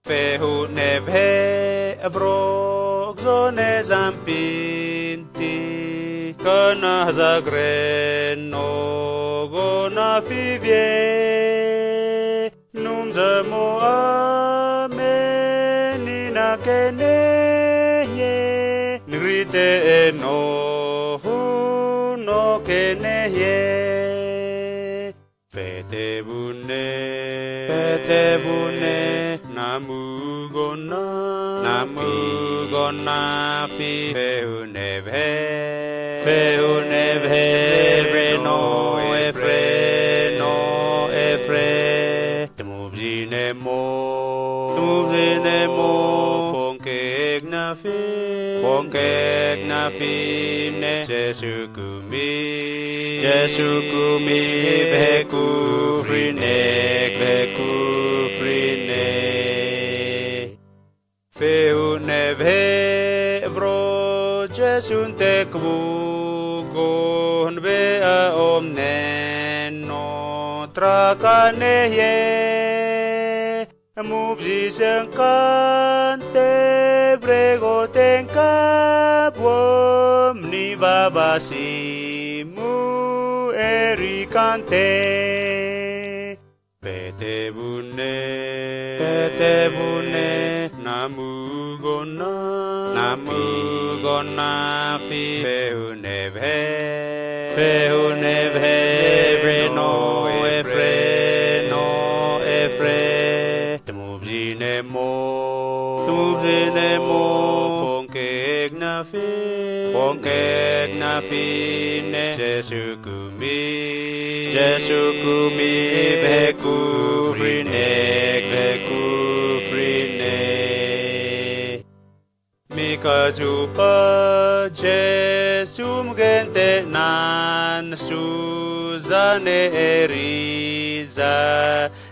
Fehune ve avrogzone zampinti Kana zagreno gona fivie Numzamo amenina keneye Ngrite no huno keneye Fete bune Namugona fi Fehune ve Reno efre Tumubzine mo Fonkek na fi ne Jesu kumi Beku frine Fehune ve vro Jesun tekbugon ve a omneno trakaneye Mubzi sengkante brego tengkabwom ni babasimu erikante Pete bune Namugona fi Fehune ve Reno efre Tumubzine mo Fonkek na fi ne Jesu kumi Beku frine Mikazupa Jesum gente nan Suzane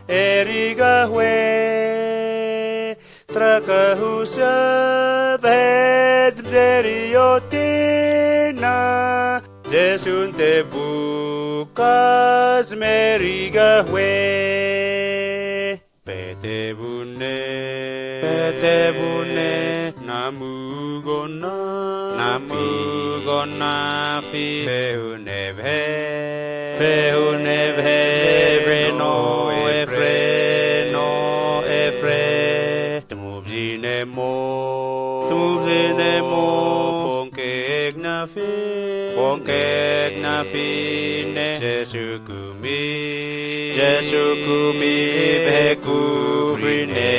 eriga hue Trakahusa vez mzeriotina Jesun te bukas meriga hue Pete bune Namugona fi Fehune ve Reno efre Tumubzine mo Fonkek na fi ne Jesu kumi Beku frine